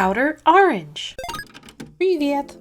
outer orange. Привет!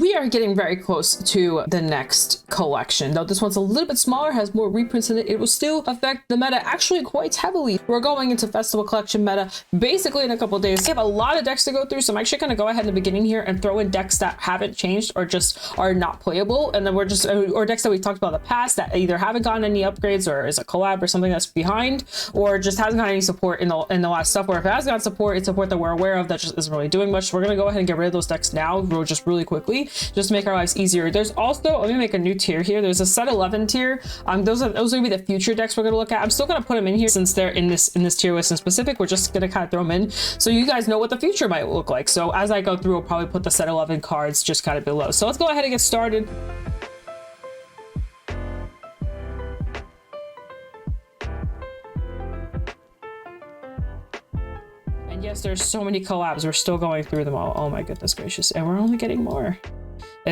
We are getting very close to the next collection. Though this one's a little bit smaller, has more reprints in it, it will still affect the meta actually quite heavily. We're going into Festival Collection meta basically in a couple of days. We have a lot of decks to go through, so I'm actually going to go ahead in the beginning here and throw in decks that haven't changed or just are not playable. And then we're just, or decks that we talked about in the past that either haven't gotten any upgrades or is a collab or something that's behind, or just hasn't got any support in the last stuff, or if it has got support, it's support that we're aware of that just isn't really doing much. So we're going to go ahead and get rid of those decks now, just really quickly, just to make our lives easier. There's also, let me make a new tier here. There's a set 11 tier. Those are gonna be the future decks we're gonna look at. I'm still gonna put them in here since they're in this tier list in specific. We're just gonna kind of throw them in so you guys know what the future might look like. So as I go through, I'll probably put the set 11 cards just kind of below. So let's go ahead and get started. And yes, there's so many collabs. We're still going through them all. Oh my goodness gracious. And we're only getting more.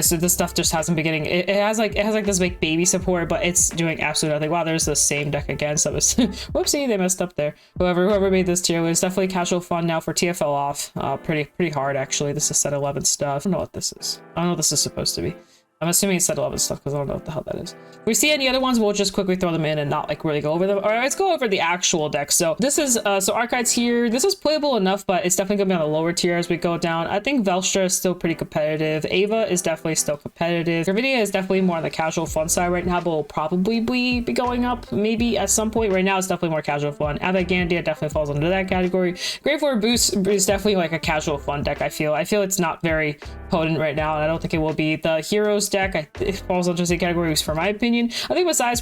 So this stuff just hasn't been getting, it has like this like baby support, but it's doing absolutely nothing. Wow, there's the same deck again. So it's whoopsie, they messed up there. Whoever made this tier list, definitely casual fun now for TFL off. Pretty hard actually. This is set 11 stuff. I don't know what this is. I don't know what this is supposed to be. I'm assuming it's set 11 stuff because I don't know what the hell that is. If we see any other ones, we'll just quickly throw them in and not like really go over them. All right, let's go over the actual deck. So this is, so Archives here. This is playable enough, but it's definitely gonna be on the lower tier as we go down. I think Velstra is still pretty competitive. Ava is definitely still competitive. Gravidia is definitely more on the casual fun side right now, but will probably be going up maybe at some point. Right now, it's definitely more casual fun. Avagandia definitely falls under that category. Graveyard Boost is definitely like a casual fun deck, I feel. It's not very potent right now, and I don't think it will be. The Heroes deck, it falls under the same category for my opinion. I think Messiah is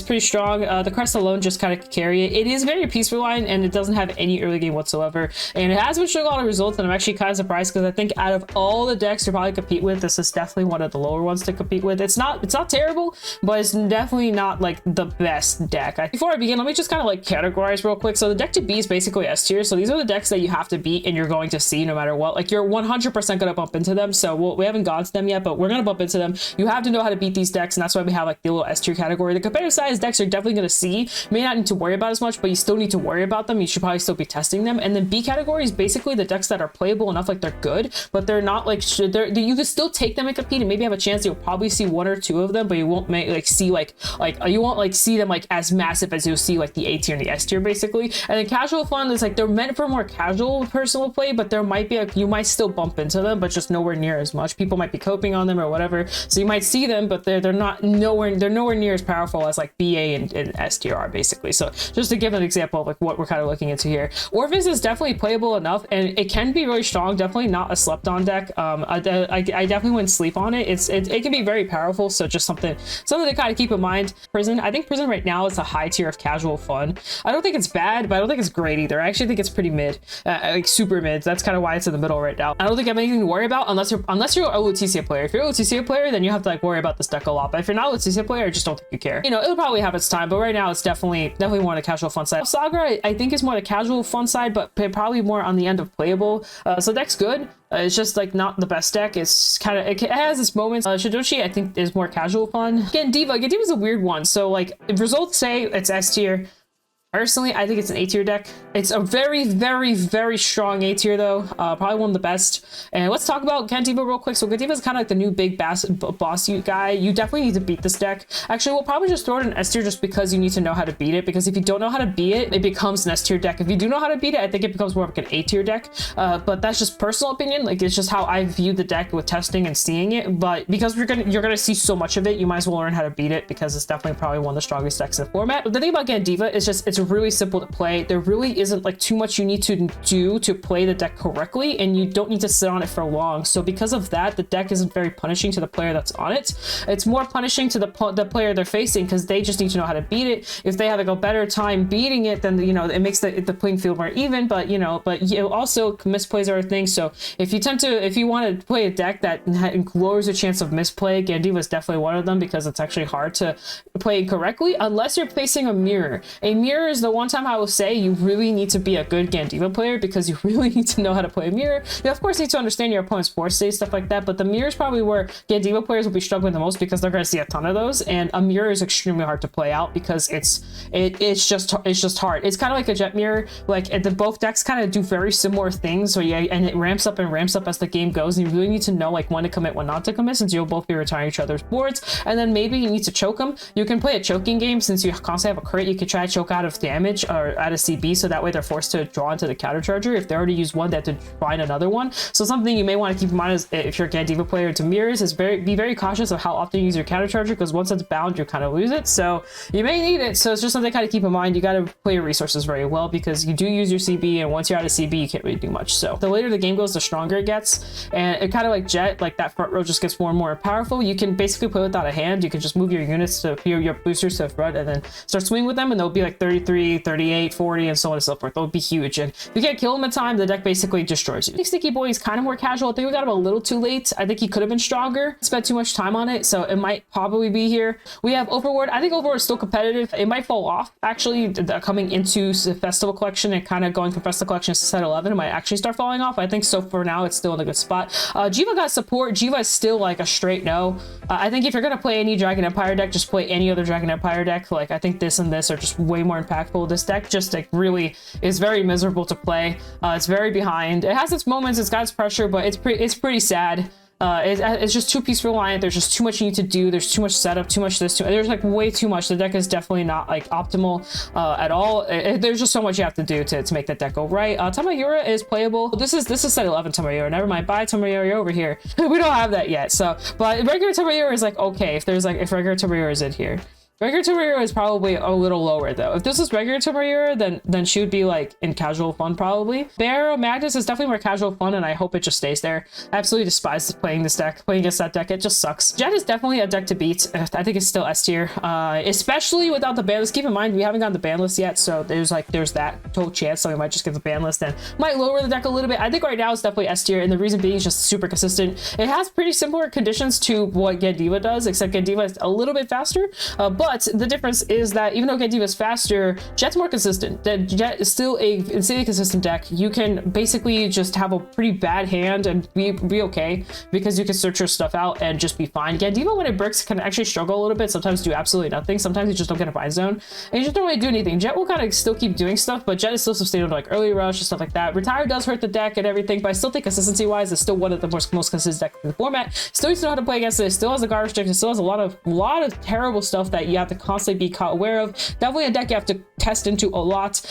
pretty strong. The Crest alone just kind of carry it. It is very peaceful line, and it doesn't have any early game whatsoever, and it has been showing a lot of results, and I'm actually kind of surprised because I think out of all the decks to probably compete with, this is definitely one of the lower ones to compete with. It's not terrible, but it's definitely not like the best deck. Before I begin, let me just kind of like categorize real quick. So the deck to beat is basically S tier. So these are the decks that you have to beat and you're going to see no matter what. Like you're 100% going to bump into them. So we haven't gone to them yet, but we're going to bump into them. You have to know how to beat these decks, and that's why we have like the little S tier category. The competitive size decks are definitely going to see. You may not need to worry about as much, but you still need to worry about them. You should probably still be testing them. And then B category is basically the decks that are playable enough, like they're good, but they're not like you can still take them and compete and maybe have a chance. You'll probably see one or two of them, but you won't see you won't see them like as massive as you'll see like the A tier and the S tier basically. And then casual fun is like they're meant for more casual personal play, but there might be you might still bump into them, but just nowhere near as much. People might be coping on them or whatever, so you might see them, but they're nowhere near as powerful as like BA and S tier are basically. So just to give an example of like what we're kind of looking into here, Orphis is definitely playable enough, and it can be really strong. Definitely not a slept on deck. I definitely wouldn't sleep on it. It can be very powerful. So just something to kind of keep in mind. Prison, I think Prison right now is a high tier of casual fun. I don't think it's bad, but I don't think it's great either. I actually think it's pretty mid, like super mid. That's kind of why it's in the middle right now. I don't think I have anything to worry about unless you're a Leticia player. If you're a Leticia player, then you have to like worry about this deck a lot. But if you're not a Leticia player, I just don't think you care. You know, it'll probably have its time, but right now it's definitely more on the casual fun side. Saga, I think is more the casual fun side, but probably more on the end of playable. So deck's good. It's just like not the best deck. It's kind of, it has its moments. Shidoshi I think is more casual fun. Gandiva's a weird one. So like if results say it's S tier, personally, I think it's an A tier deck. It's a very, very, very strong A tier though. Probably one of the best. And let's talk about Gandiva real quick. So Gandiva is kind of like the new big boss guy. You definitely need to beat this deck. Actually, we'll probably just throw it in S tier just because you need to know how to beat it. Because if you don't know how to beat it, it becomes an S tier deck. If you do know how to beat it, I think it becomes more of like an A tier deck. But that's just personal opinion. Like it's just how I view the deck with testing and seeing it. But because you're gonna see so much of it, you might as well learn how to beat it because it's definitely probably one of the strongest decks in the format. But the thing about Gandiva is just it's really simple to play. There really isn't like too much you need to do to play the deck correctly, and you don't need to sit on it for long. So because of that, the deck isn't very punishing to the player that's on it. It's more punishing to the player they're facing because they just need to know how to beat it. If they have like a better time beating it, then you know it makes the playing field more even. But also misplays are a thing. So if you want to play a deck that lowers your chance of misplay, Gandiva is definitely one of them because it's actually hard to play incorrectly unless you're facing a mirror. A mirror Mirror is the one time I will say you really need to be a good Gandiva player, because you really need to know how to play a mirror. You of course need to understand your opponent's force state, stuff like that, but the mirror is probably where Gandiva players will be struggling the most, because they're going to see a ton of those, and a mirror is extremely hard to play out because it's just hard. It's kind of like a Jet mirror. Like the both decks kind of do very similar things, so yeah, and it ramps up and ramps up as the game goes, and you really need to know like when to commit, when not to commit, since you'll both be retiring each other's boards. And then maybe you need to choke them. You can play a choking game, since you constantly have a crit. You could try to choke out of damage or out of CB, so that way they're forced to draw into the counter charger. If they already used one, they have to find another one. So something you may want to keep in mind is, if you're a Gandiva player to mirrors, is be very cautious of how often you use your counter charger, because once it's bound, you kind of lose it. So you may need it. So it's just something to kind of keep in mind. You got to play your resources very well, because you do use your CB, and once you're out of CB, you can't really do much. So the later the game goes, the stronger it gets, and it kind of like Jet, like that front row just gets more and more powerful. You can basically play without a hand. You can just move your units to your boosters to the front, and then start swinging with them, and they'll be like 33, 38, 40, and so on and so forth. They'll be huge, and if you can't kill them in time, the deck basically destroys you. I think Sticky Boy is kind of more casual. I think we got him a little too late. I think he could have been stronger, spent too much time on it, so it might probably be here. We have Overlord. I think Overlord is still competitive. It might fall off actually coming into the Festival Collection, and kind of going from Festival Collection to set 11. It might actually start falling off. I think so. For now, it's still in a good spot. Jiva got support. Jiva is still like a straight no. I think if you're gonna play any Dragon Empire deck, just play any other Dragon Empire deck. Like I think this and this are just way more impactful. This deck just like really is very miserable to play. It's very behind. It has its moments. It's got its pressure, but it's pretty sad. It's just too piece reliant. There's just too much you need to do. There's too much setup, too much this, there's like way too much. The deck is definitely not like optimal at all. There's just so much you have to do to make that deck go right. Tamayura is playable. This is set 11 Tamayura. Never mind. Bye Tamayura, you're over here. We don't have that yet. So, but regular Tamayura is like okay if regular Tamayura is in here. Regular Tamayura is probably a little lower though. If this is regular Tamayura, then she would be like in casual fun probably. Barrow Magnus is definitely more casual fun, and I hope it just stays there. I absolutely despise playing this deck. Playing against that deck, it just sucks. Jet is definitely a deck to beat. I think it's still S tier, especially without the ban list. Keep in mind we haven't gotten the ban list yet, so there's that total chance that we might just get the ban list and might lower the deck a little bit. I think right now it's definitely S tier, and the reason being is just super consistent. It has pretty similar conditions to what Gandiva does, except Gandiva is a little bit faster. But the difference is that even though Gandiva is faster, Jet's more consistent. Jet is still a insanely consistent deck. You can basically just have a pretty bad hand and be okay, because you can search your stuff out and just be fine. Gandiva, when it bricks, can actually struggle a little bit. Sometimes do absolutely nothing. Sometimes you just don't get a bind zone, and you just don't really do anything. Jet will kind of still keep doing stuff, but Jet is still sustainable, like early rush and stuff like that. Retire does hurt the deck and everything, but I still think consistency-wise, it's still one of the most consistent decks in the format. Still needs to know how to play against it. It still has a guard restriction. It still has a lot of terrible stuff that you have to constantly be caught aware of. Definitely a deck you have to test into a lot,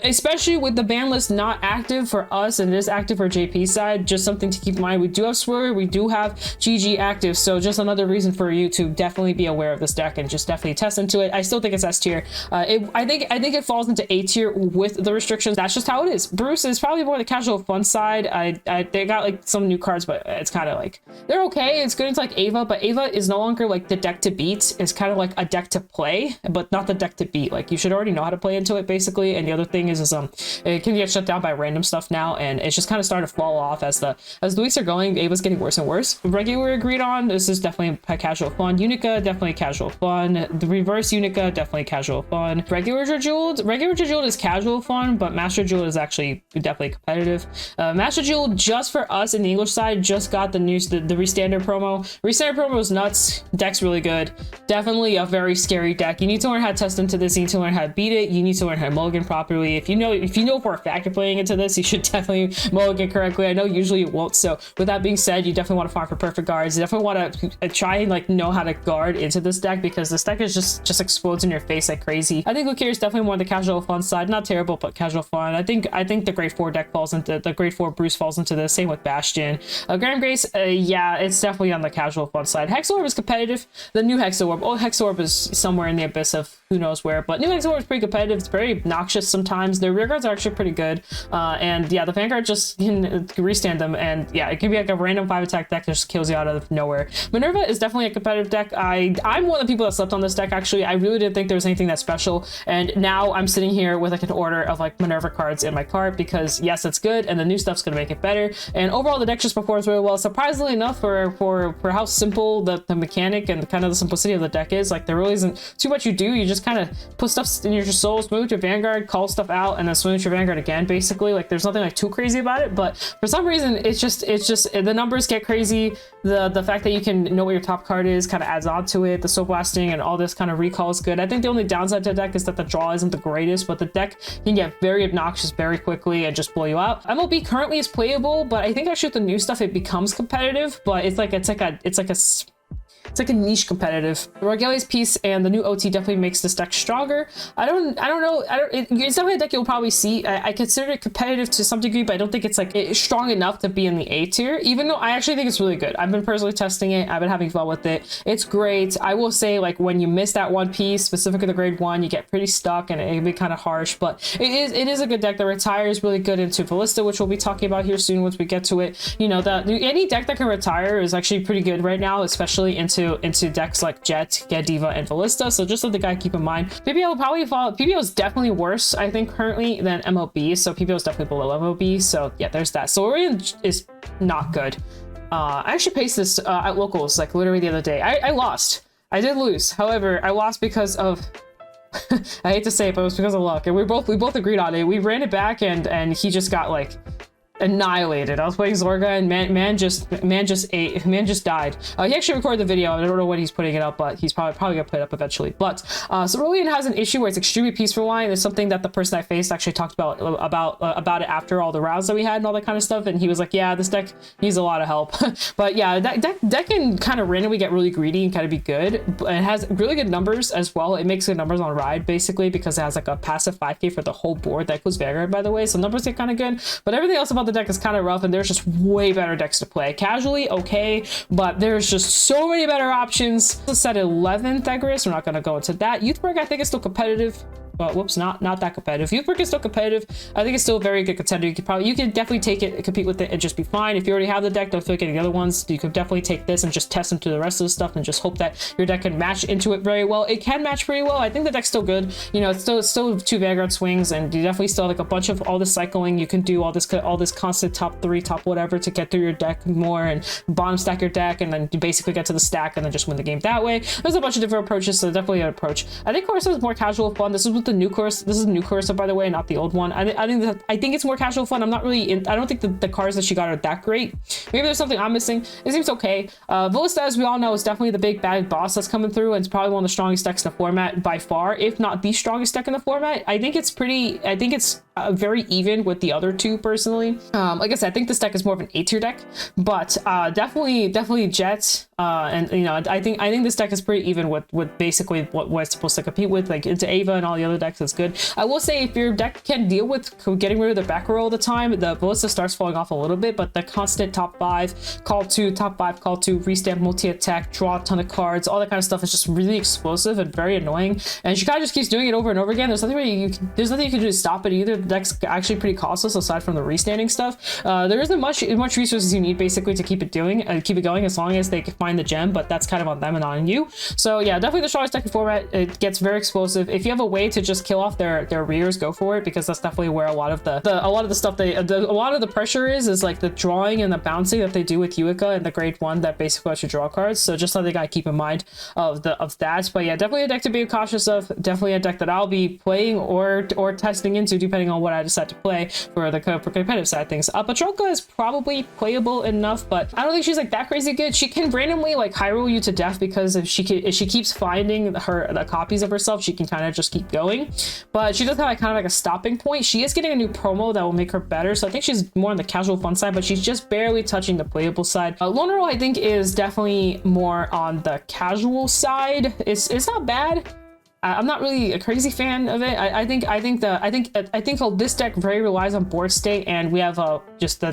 especially with the ban list not active for us and it is active for JP side. Just something to keep in mind. We do have Swirler, we do have GG active, so just another reason for you to definitely be aware of this deck and just definitely test into it. I still think it's S tier. I think it falls into A tier with the restrictions. That's just how it is. Bruce is probably more the casual fun side. They got like some new cards, but it's kind of like they're okay. It's good into like Ava, but Ava is no longer like the deck to beat. It's kind of like a deck to play, but not the deck to beat. Like you should already know how to play into it basically. And the other thing is it can get shut down by random stuff now, and it's just kind of starting to fall off as the weeks are going. Ava's getting worse and worse. Regular agreed on. This is definitely a casual fun. Unica definitely casual fun. The reverse Unica definitely casual fun. Regular Jeweled is casual fun, but Master Jeweled is actually definitely competitive. Master Jeweled, just for us in the English side, just got the news, the Restandard promo. Restandard promo is nuts. Deck's really good. Definitely a very scary deck. You need to learn how to test into this. You need to learn how to beat it. You need to learn how to mulligan properly. If you know for a fact you're playing into this, you should definitely mulligan correctly. I know usually you won't. So with that being said, you definitely want to farm for perfect guards. You definitely want to try and like know how to guard into this deck, because this deck is just explodes in your face like crazy. I think Lucaria is definitely more on the casual fun side. Not terrible, but casual fun. I think the grade 4 deck falls into the grade 4 Bruce falls into this. Same with Bastion. Grand Grace, yeah, it's definitely on the casual fun side. Hexorb is competitive. The new Hexorb, old Hexorb is somewhere in the abyss of who knows where, but new Hexorb is pretty competitive. It's very obnoxious sometimes. Their rear guards are actually pretty good, and yeah, the Vanguard just can restand them, and yeah, it can be like a random 5 attack deck that just kills you out of nowhere. Minerva is definitely a competitive deck. I'm one of the people that slept on this deck actually. I really didn't think there was anything that special, and now I'm sitting here with like an order of like Minerva cards in my cart, because yes, it's good, and the new stuff's gonna make it better, and overall the deck just performs really well. Surprisingly enough, for how simple the mechanic and kind of the simplicity of the deck is, like there really isn't too much you do. You just kind of put stuff in your soul, swing with your Vanguard, call stuff out, and then swing with your Vanguard again, basically. Like, there's nothing like too crazy about it, but for some reason, it's just the numbers get crazy. The fact that you can know what your top card is kind of adds on to it. The soul blasting and all this kind of recall is good. I think the only downside to the deck is that the draw isn't the greatest, but the deck can get very obnoxious very quickly and just blow you out. MLB currently is playable, but I think actually with the new stuff it becomes competitive, but it's like a niche competitive. The Rogelia's piece and the new OT definitely makes this deck stronger. I don't know. It's definitely a deck you'll probably see. I consider it competitive to some degree, but I don't think it's like it's strong enough to be in the A tier, even though I actually think it's really good. I've been personally testing it. I've been having fun with it. It's great. I will say, like, when you miss that one piece, specifically the grade 1, you get pretty stuck and it can be kind of harsh, but it is a good deck. The retire is really good into Ballista, which we'll be talking about here soon once we get to it. You know, any deck that can retire is actually pretty good right now, especially into decks like Jet, Gadiva, and Ballista. So just something I keep in mind. PPL will probably fall. PPL is definitely worse, I think, currently than MLB. So PPL is definitely below MLB. So yeah, there's that. So Aurelion is not good. I actually paced this at locals like literally the other day. I lost. I did lose. However, I lost because of I hate to say it, but it was because of luck. And we both agreed on it. We ran it back and he just got like annihilated. I was playing Zorga and man just died. He actually recorded the video. I don't know when he's putting it up, but he's probably gonna put it up eventually. But so Aurelion has an issue where it's extremely peaceful line. It's something that the person I faced actually talked about it after all the rounds that we had and all that kind of stuff, and he was like, yeah, this deck needs a lot of help. But yeah, that deck can kind of randomly get really greedy and kind of be good, but it has really good numbers as well. It makes good numbers on ride basically because it has like a passive 5k for the whole board. That includes Vanguard, by the way, so numbers get kind of good, but everything else about the deck is kind of rough, and there's just way better decks to play. Casually, okay, but there's just so many better options. Let's set 11th Thegrus. We're not going to go into that. Youthberg, I think, is still competitive. But whoops, not that competitive. Youthberg is still competitive. I think it's still a very good contender. You can definitely take it, compete with it, and just be fine. If you already have the deck, don't feel like getting the other ones. You could definitely take this and just test them to the rest of the stuff and just hope that your deck can match into it very well. It can match pretty well. I think the deck's still good. You know, it's still 2 Vanguard swings, and you definitely still have like a bunch of all this cycling. You can do all this constant top 3, top whatever to get through your deck more and bottom stack your deck, and then you basically get to the stack and then just win the game that way. There's a bunch of different approaches, so definitely an approach. I think Corsa is more casual fun. This is with the new course. This is new Corsa, by the way, not the old one. I think it's more casual fun. I'm not really I don't think the cards that she got are that great. Maybe there's something I'm missing. It seems okay. Ballista, as we all know, is definitely the big bad boss that's coming through, and it's probably one of the strongest decks in the format by far, if not the strongest deck in the format. I think it's very even with the other two personally. Like I said, I think this deck is more of an A tier deck, but definitely Jet. And you know, I think this deck is pretty even with basically what it's supposed to compete with, like into Ava and all the other decks. Is good. I will say, if your deck can deal with getting rid of the back row all the time, the Ballista starts falling off a little bit, but the constant top 5, call 2, top 5, call 2, restamp, multi-attack, draw a ton of cards, all that kind of stuff is just really explosive and very annoying. And she kind of just keeps doing it over and over again. There's nothing you can do to stop it either. The deck's actually pretty costless aside from the restanding stuff. There isn't much resources you need basically to keep it going, as long as they can find the gem, but that's kind of on them and not on you. So yeah, definitely the strongest deck in format. It gets very explosive. If you have a way to just kill off their rears, go for it, because that's definitely where a lot of the stuff a lot of the pressure is like the drawing and the bouncing that they do with Yuika and the grade 1 that basically lets you draw cards. So just something I keep in mind of that. But yeah, definitely a deck to be cautious of. Definitely a deck that I'll be playing or testing into depending on what I decide to play for competitive side of things. Patroka is probably playable enough, but I don't think she's like that crazy good. She can randomly like high roll you to death, because if she keeps finding the copies of herself, she can kind of just keep going. But she does have like kind of like a stopping point. She is getting a new promo that will make her better, so I think she's more on the casual fun side, but she's just barely touching the playable side. Loner I think is definitely more on the casual side. It's not bad. I'm not really a crazy fan of it. I think this deck very relies on board state, and we have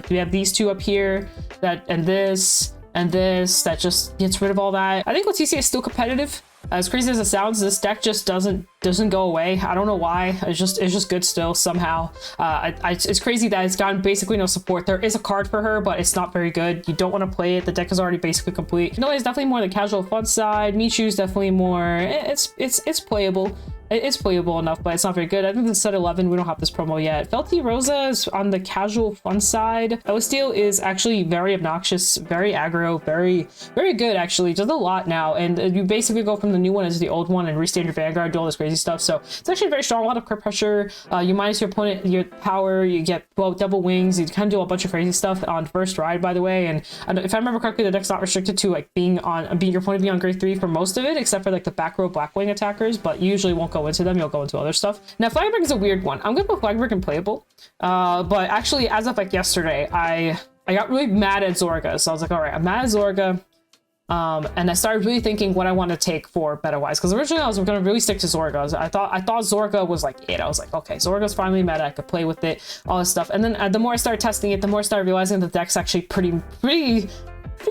we have these two up here, and this that just gets rid of all that. I think Leticia is still competitive. As crazy as it sounds, this deck just doesn't go away. I don't know why. It's just good still somehow. It's crazy that it's gotten basically no support. There is a card for her, but it's not very good. You don't want to play it. The deck is already basically complete. No, it's definitely more the casual fun side. Michu's definitely more. It's playable. It's playable enough, but it's not very good. I think the set 11, we don't have this promo yet. Felty Rosa is on the casual fun side. Steel is actually very obnoxious, very aggro, very good actually. Does a lot now, and you basically go from the new one into the old one and restand your Vanguard, do all this crazy stuff. So it's actually very strong, a lot of crit pressure. You minus your opponent, your power, you get double wings, you kind of do a bunch of crazy stuff on first ride, by the way. And if I remember correctly, the deck's not restricted to like being your opponent being on grade 3 for most of it, except for like the back row black wing attackers, but you usually won't go into them, you'll go into other stuff. Now Flagberg is a weird one. I'm gonna put Flagberg in playable, but actually as of like yesterday, I got really mad at Zorga, so I was like, all right, I'm mad at Zorga, and I started really thinking what I want to take for meta wise, because originally I was gonna really stick to Zorga. I thought Zorga was like it. I was like, okay, Zorga's finally meta, I could play with it, all this stuff. And then the more I started testing it, the more I started realizing the deck's actually pretty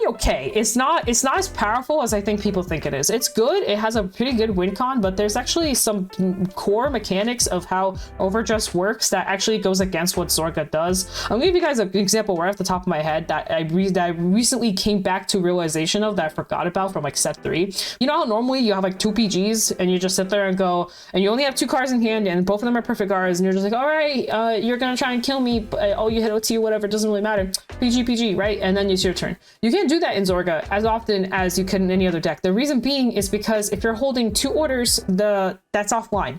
okay. It's not as powerful as I think people think it is. It's good, it has a pretty good win con, but there's actually some core mechanics of how Overdress works that actually goes against what Zorga does. I'm gonna give you guys an example right off the top of my head that I recently came back to realization of, that I forgot about from like set 3. You know how normally you have like 2 PGs and you just sit there and go, and you only have 2 cards in hand and both of them are perfect cards, and you're just like, all right, you're gonna try and kill me, but oh, you hit OT or whatever, it doesn't really matter. PG, right? And then it's your turn. You can't do that in Zorga as often as you can in any other deck. The reason being is because if you're holding 2 orders, that's offline.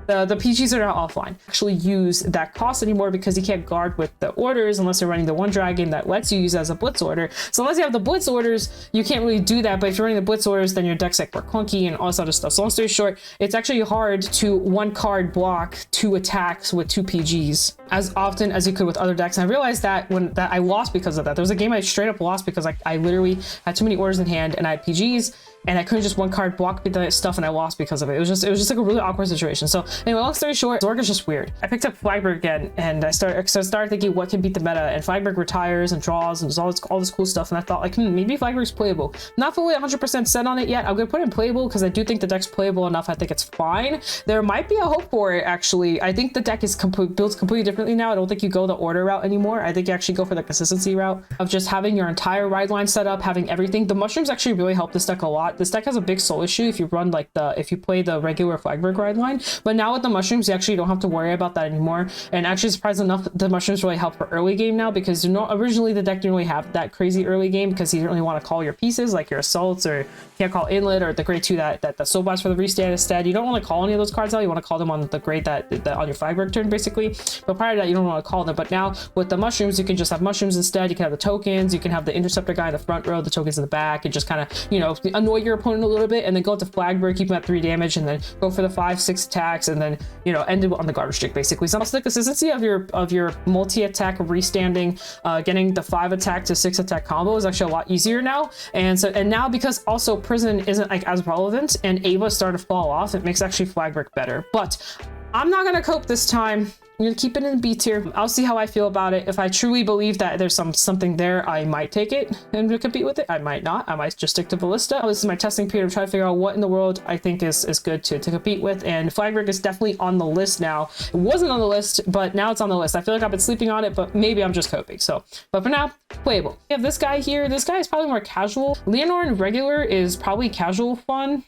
The PGs are not offline. Actually use that cost anymore because you can't guard with the orders unless you're running the one dragon that lets you use as a blitz order. So unless you have the blitz orders, you can't really do that. But if you're running the blitz orders, then your deck's like more clunky and all this other stuff. So long story short, it's actually hard to 1 card block 2 attacks with 2 PGs as often as you could with other decks. And I realized that I lost because of that. There was a game I straight up lost because I literally had too many orders in hand and I had PGs, and I couldn't just 1 card block the stuff, and I lost because of it. It was just like a really awkward situation. So anyway, long story short, Zorga's just weird. I picked up Flagberg again, and I started thinking what can beat the meta, and Flagberg retires and draws and does all this cool stuff, and I thought like, maybe Flagberg's playable. Not fully 100% set on it yet. I'm gonna put it in playable because I do think the deck's playable enough. I think it's fine. There might be a hope for it actually. I think the deck is built completely differently now. I don't think you go the order route anymore. I think you actually go for the consistency route of just having your entire ride line set up, having everything. The mushrooms actually really help this deck a lot. This deck has a big soul issue if you run like if you play the regular Flagberg ride line, but now with the mushrooms you actually don't have to worry about that anymore. And actually, surprisingly enough, the mushrooms really help for early game now, because originally the deck didn't really have that crazy early game because you didn't really want to call your pieces like your assaults, or you can't call inlet or the grade 2 that the soul blast for the restand instead. You don't want to call any of those cards out. You want to call them on the grade that on your Flagberg turn basically, but prior to that you don't want to call them. But now with the mushrooms, you can just have mushrooms instead. You can have the tokens, you can have the interceptor guy in the front row, the tokens in the back, and just kind of annoy your opponent a little bit, and then go to Flagberg, keep him at 3 damage, and then go for the 5-6 attacks, and then end it on the garbage stick basically. So also the consistency of your multi-attack restanding, getting the 5 attack to 6 attack combo is actually a lot easier now. And now because also Prison isn't like as relevant and Ava started to fall off, it makes actually Flagberg better. But I'm not gonna cope this time. I'm gonna keep it in B tier. I'll see how I feel about it. If I truly believe that there's something there, I might take it and compete with it. I might not. I might just stick to Ballista. This is my testing period of trying to figure out what in the world I think is good to compete with. And Flagberg is definitely on the list now. It wasn't on the list, but now it's on the list. I feel like I've been sleeping on it, but maybe I'm just coping. So, but for now, playable. We have this guy here. This guy is probably more casual. Leonore regular is probably casual fun.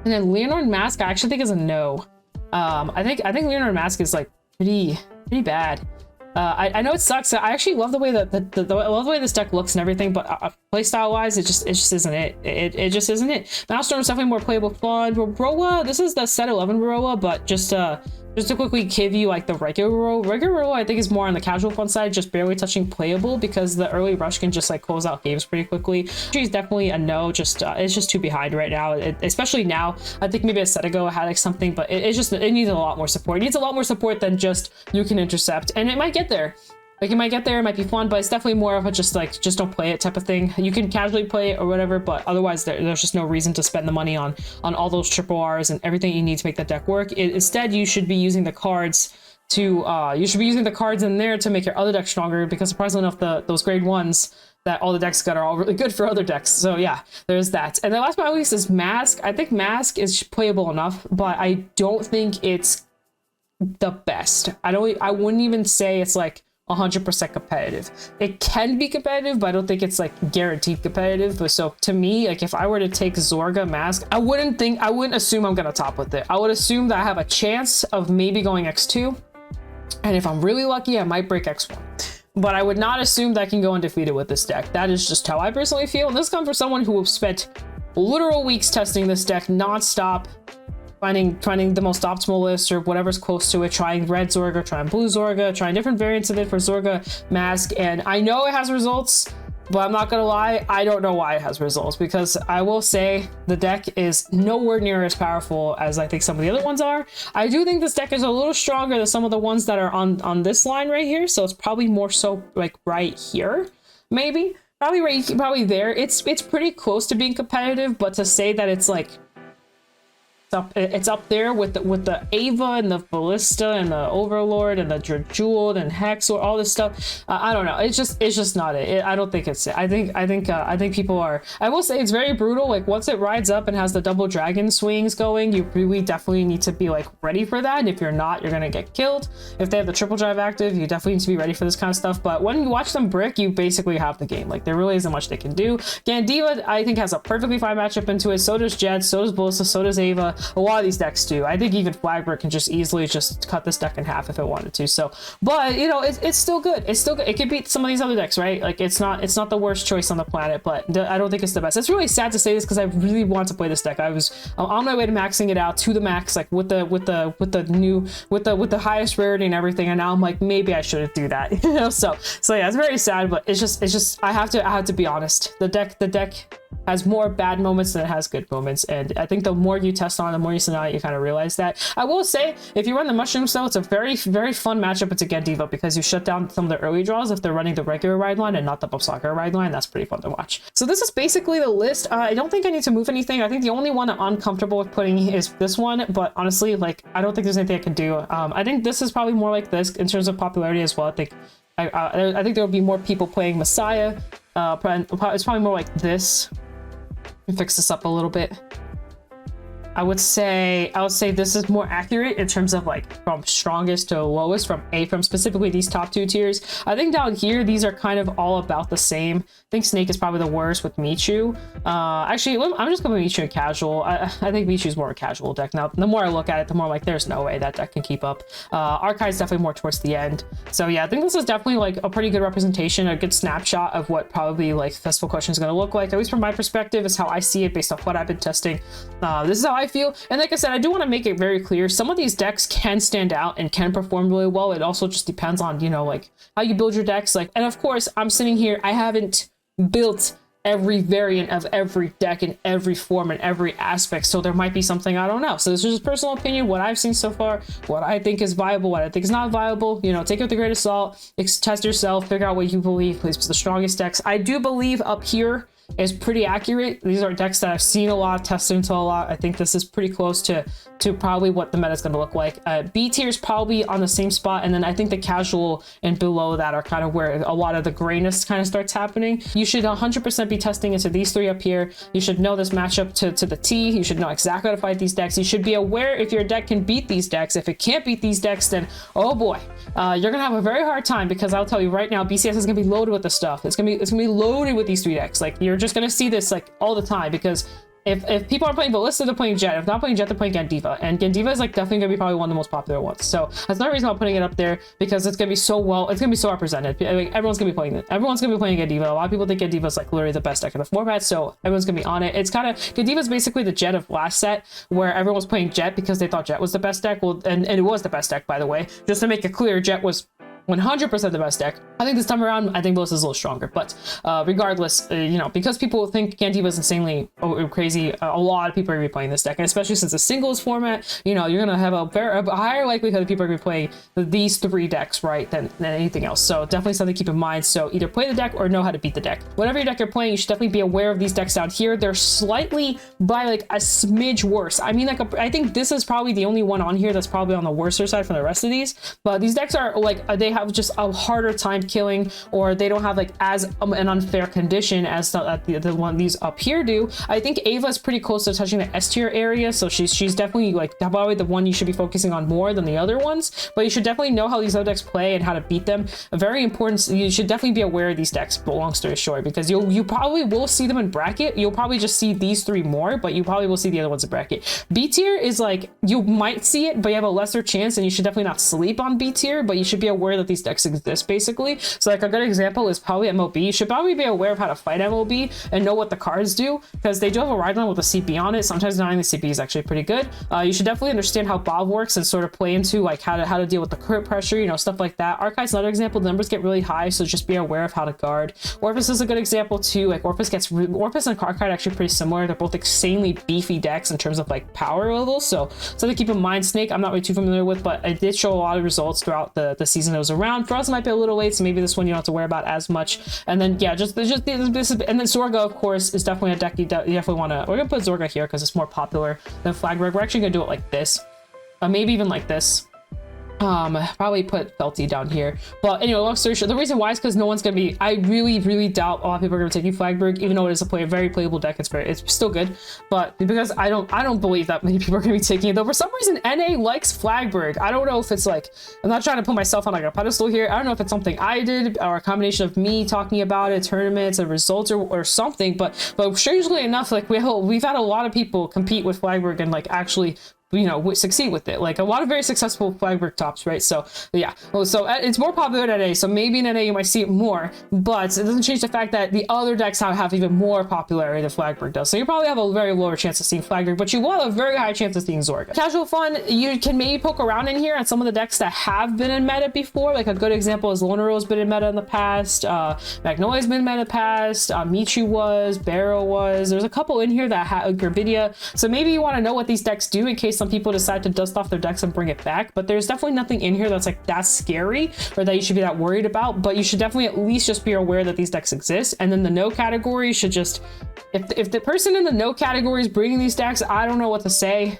And then Leonore Mask, I actually think is a no. I think Leonore Mask is like pretty bad. I know it sucks. I actually love the way that I love the way this deck looks and everything, but playstyle wise, it just isn't it. It just isn't it. Maelstrom is definitely more playable fun. Roa, this is the set 11 Roa, but just to quickly give you like the regular Roa. Regular Roa I think is more on the casual fun side, just barely touching playable because the early rush can just like close out games pretty quickly. She's definitely a no. Just it's just too behind right now. Especially now. I think maybe a set ago I had like something, but it needs a lot more support. It needs a lot more support than just you can intercept, and it might get there. Like it might get there, it might be fun, but it's definitely more of a just don't play it type of thing. You can casually play it or whatever, but otherwise there's just no reason to spend the money on all those triple Rs and everything you need to make that deck work. Instead, you should be using the cards in there to make your other deck stronger, because surprisingly enough, those grade 1s that all the decks got are all really good for other decks. So yeah, there's that. And then last but not least is Mask. I think Mask is playable enough, but I don't think it's the best. I wouldn't even say it's like 100% competitive. It can be competitive, but I don't think it's like guaranteed competitive. But so to me, like if I were to take Zorga Mask, I wouldn't assume I'm gonna top with it. I would assume that I have a chance of maybe going X2. And if I'm really lucky, I might break X1. But I would not assume that I can go undefeated with this deck. That is just how I personally feel. And this comes from someone who spent literal weeks testing this deck non-stop, finding the most optimal list or whatever's close to it, trying red Zorga, trying blue Zorga, trying different variants of it for Zorga Mask. And I know it has results, but I'm not gonna lie, I don't know why it has results, because I will say the deck is nowhere near as powerful as I think some of the other ones are. I do think this deck is a little stronger than some of the ones that are on this line right here, so it's probably more so like right here, maybe. Probably there. It's pretty close to being competitive, but to say that it's like it's up there with the Ava and the Ballista and the Overlord and the Jeweled and Hex or all this stuff. I don't know. It's just not it. I don't think it's it. I think people are. I will say it's very brutal. Like once it rides up and has the double dragon swings going, you really definitely need to be like ready for that. And if you're not, you're gonna get killed. If they have the triple drive active, you definitely need to be ready for this kind of stuff. But when you watch them brick, you basically have the game. Like there really isn't much they can do. Gandiva, I think, has a perfectly fine matchup into it. So does Jed. So does Ballista. So does Ava. A lot of these decks do. I think even Flagbrick can just easily just cut this deck in half if it wanted to. So, but you know, it's still good. It's still good. It could beat some of these other decks, right? Like it's not the worst choice on the planet, but I don't think it's the best. It's really sad to say this because I really want to play this deck. I was on my way to maxing it out to the max, like with the highest rarity and everything, and now I'm like, maybe I shouldn't do that. You know, so yeah, it's very sad, but it's just I have to be honest. The deck has more bad moments than it has good moments, and I think the more you test on it, the more you sit on it, you kind of realize that. I will say, if you run the mushrooms though, it's a very, very fun matchup into Gandiva because you shut down some of the early draws if they're running the regular ride line and not the Babsaka ride line. That's pretty fun to watch. So this is basically the list. I don't think I need to move anything. I think the only one I'm uncomfortable with putting is this one, but honestly, like I don't think there's anything I can do. I think this is probably more like this in terms of popularity as well. I think there will be more people playing Messiah. It's probably more like this. Fix this up a little bit. I would say this is more accurate in terms of like from strongest to lowest from specifically these top two tiers. I think down here these are kind of all about the same. I think Snake is probably the worst with Michu. Actually, I'm just going to Michu in casual. I think Michu's more a casual deck now. The more I look at it, the more like there's no way that deck can keep up. Archive's definitely more towards the end. So yeah, I think this is definitely like a pretty good representation, a good snapshot of what probably like Festival Collection is going to look like. At least from my perspective, is how I see it based off what I've been testing. This is how I feel. And like I said, I do want to make it very clear. Some of these decks can stand out and can perform really well. It also just depends on, you know, like how you build your decks. Like, and of course, I'm sitting here, I haven't built every variant of every deck in every form and every aspect, so there might be something I don't know. So this is just personal opinion, what I've seen so far, what I think is viable, what I think is not viable. You know, take it with a grain of salt, test yourself, figure out what you believe is the strongest decks. I do believe up here is pretty accurate. These are decks that I've seen a lot, tested into a lot. I think this is pretty close to probably what the meta is going to look like. B tier is probably on the same spot, and then I think the casual and below that are kind of where a lot of the grayness kind of starts happening. You should 100% be testing into these three up here. You should know this matchup to the T. You should know exactly how to fight these decks. You should be aware if your deck can beat these decks. If it can't beat these decks, then oh boy, you're gonna have a very hard time, because I'll tell you right now, BCS is gonna be loaded with this stuff. It's gonna be loaded with these three decks. Like, you're just gonna see this like all the time, because if people are playing Ballista, they're playing Jet. If not playing Jet, they're playing Gandiva. And Gandiva is like definitely gonna be probably one of the most popular ones. So that's not a reason I'm putting it up there, because it's gonna be so represented. Like, everyone's gonna be playing it. Everyone's gonna be playing Gandiva. A lot of people think Gandiva is like literally the best deck in the format, so everyone's gonna be on it. It's kind of, Gandiva is basically the Jet of last set, where everyone was playing Jet because they thought Jet was the best deck. Well, and it was the best deck, by the way. Just to make it clear, Jet was 100% the best deck. I think this time around, I think Ballista is a little stronger, but regardless, you know, because people think Gandiva is insanely crazy, a lot of people are going to be playing this deck, and especially since it's a singles format, you know, you're going to have a higher likelihood of people are going to be playing these three decks, right, than anything else. So definitely something to keep in mind. So either play the deck or know how to beat the deck. Whatever your deck you're playing, you should definitely be aware of these decks down here. They're slightly by like a smidge worse. I mean, like, I think this is probably the only one on here that's probably on the worser side from the rest of these, but these decks are like, they have just a harder time killing, or they don't have like as an unfair condition as the one these up here do. I think Ava is pretty close to touching the S tier area, so she's definitely like probably the one you should be focusing on more than the other ones. But you should definitely know how these other decks play and how to beat them. A very important, you should definitely be aware of these decks, long story short, because you probably will see them in bracket. You'll probably just see these three more, but you probably will see the other ones in bracket. B tier is like, you might see it, but you have a lesser chance, and you should definitely not sleep on B tier, but you should be aware that these decks exist, basically. So like a good example is probably MLB. You should probably be aware of how to fight MLB and know what the cards do, because they do have a ride line with a CP on it. Sometimes knowing the CP is actually pretty good. You should definitely understand how Bob works and sort of play into like how to deal with the crit pressure, you know, stuff like that. Archive's another example. The numbers get really high, so just be aware of how to guard. Orpheus is a good example too. Like Orpheus and Archive are actually pretty similar. They're both insanely beefy decks in terms of like power levels, so something to keep in mind. Snake I'm not really too familiar with, but it did show a lot of results throughout the season that was around. Frost might be a little late, so maybe this one you don't have to worry about as much. And then yeah, just this, and then Zorga of course is definitely a deck you definitely want to. We're gonna put Zorga here because it's more popular than Flagberg. We're actually gonna do it like this, maybe even like this. Probably put Felty down here, but anyway, long story short, the reason why is because no one's gonna be, I really doubt a lot of people are gonna take you Flagberg, even though it is a very playable deck. It's still good, but because I don't believe that many people are gonna be taking it, though for some reason NA likes Flagberg. I don't know if it's like, I'm not trying to put myself on like a pedestal here. I don't know if it's something I did or a combination of me talking about it, tournaments and results or something, but strangely enough, like we've had a lot of people compete with Flagberg and like actually, you know, succeed with it. Like a lot of very successful Flagberg tops, right? So yeah, well, so it's more popular in NA, so maybe in NA you might see it more, but it doesn't change the fact that the other decks have even more popularity than Flagberg does. So you probably have a very lower chance of seeing Flagberg, but you will have a very high chance of seeing Zorga. Casual fun, you can maybe poke around in here at some of the decks that have been in meta before. Like a good example is Lonero's been in meta in the past, Magnolia's been in meta in the past, Michu was, Barrow was. There's a couple in here that have Gravidia. So maybe you want to know what these decks do in case some people decide to dust off their decks and bring it back, but there's definitely nothing in here that's like that scary or that you should be that worried about. But you should definitely at least just be aware that these decks exist. And then the no category should just, if the person in the no category is bringing these decks, I don't know what to say.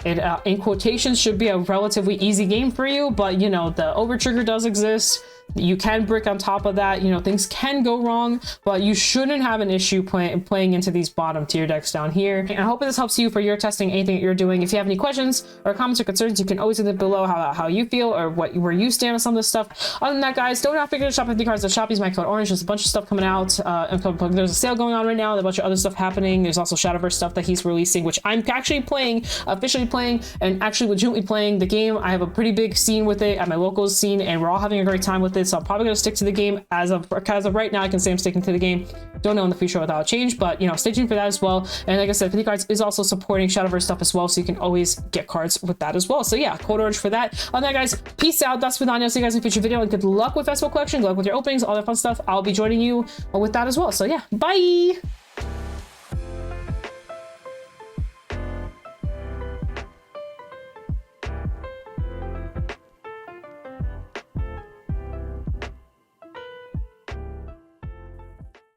It in quotations should be a relatively easy game for you, but you know, the over trigger does exist. You can brick on top of that, you know, things can go wrong, but you shouldn't have an issue playing into these bottom tier decks down here. And I hope this helps you for your testing, anything that you're doing. If you have any questions or comments or concerns, you can always leave it below how you feel or where you stand on some of this stuff. Other than that, guys, don't forget to shop at the cards at Shop. Use my code Orange. There's a bunch of stuff coming out. There's a sale going on right now and a bunch of other stuff happening. There's also Shadowverse stuff that he's releasing, which I'm actually playing, officially playing, and actually legitimately playing the game. I have a pretty big scene with it at my locals scene, and we're all having a great time with it. So I'm probably going to stick to the game as of right now. I can say I'm sticking to the game. Don't know in the future without a change, but you know, stay tuned for that as well. And like I said, 50 Cards is also supporting Shadowverse stuff as well, so you can always get cards with that as well. So yeah, code Orange for that. On that, guys, peace out. That's with Anya. See you guys in a future video, and good luck with Festival Collection. Good luck with your openings, all that fun stuff. I'll be joining you with that as well. So yeah, bye.